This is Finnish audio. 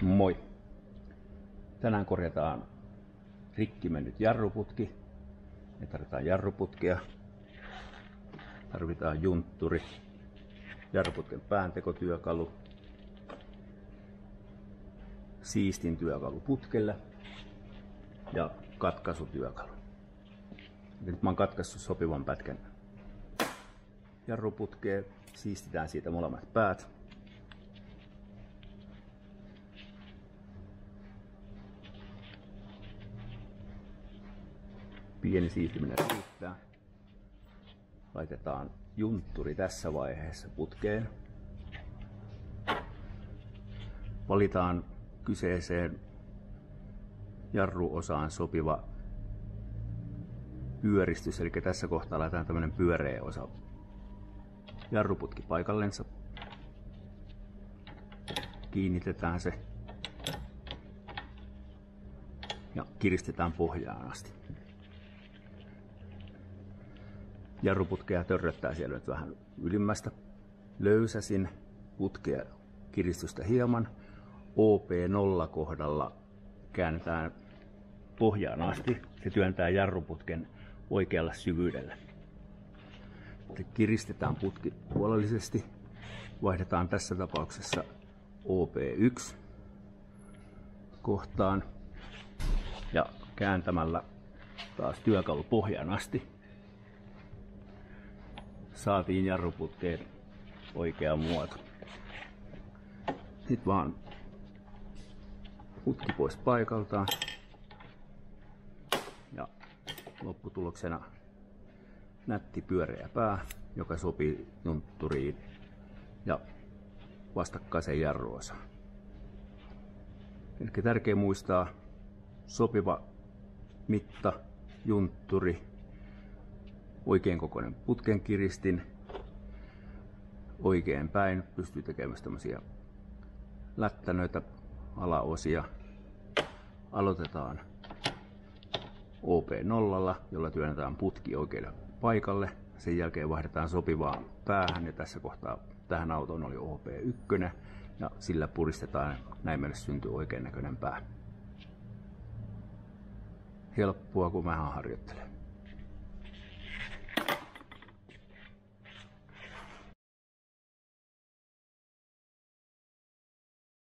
Moi! Tänään korjataan rikki mennyt jarruputki. Me tarvitaan jarruputkea. Tarvitaan juntturi, jarruputken pääntekotyökalu, siistin työkalu putkelle ja katkaisutyökalu. Nyt mä oon katkaissut sopivan pätkän jarruputkeen. Siistitään siitä molemmat päät. Pieni siistiminen riittää. Laitetaan juntturi tässä vaiheessa putkeen. Valitaan kyseiseen jarruosaan sopiva pyöristys, eli tässä kohtaa laitetaan tämmönen pyöreä osa. Jarruputki paikallensa. Kiinnitetään se ja kiristetään pohjaan asti. Jarruputkea törröttää siellä nyt vähän ylimmästä. Löysäsin putkea kiristystä hieman. OP0 kohdalla käännetään pohjaan asti. Se työntää jarruputken oikealle syvyydelle. Sitten kiristetään putki puolellisesti. Vaihdetaan tässä tapauksessa OP1 kohtaan. Ja kääntämällä taas työkalu pohjaan asti saatiin jarruputkeen oikea muoto. Sitten vaan putki pois paikaltaan. Ja lopputuloksena nätti pyöreä pää, joka sopii juntturiin ja vastakkaiseen jarruosaan. Eli tärkeää muistaa sopiva mitta, juntturi, oikein kokoinen putken kiristin, oikein päin pystyy tekemään tämmöisiä lättänöitä, alaosia. Aloitetaan OP0, jolla työnnetään putki oikealle paikalle. Sen jälkeen vaihdetaan sopivaan päähän ja tässä kohtaa tähän autoon oli OP1 ja sillä puristetaan, näin meille syntyy oikein näköinen pää. Helppoa kun vähän harjoittelee.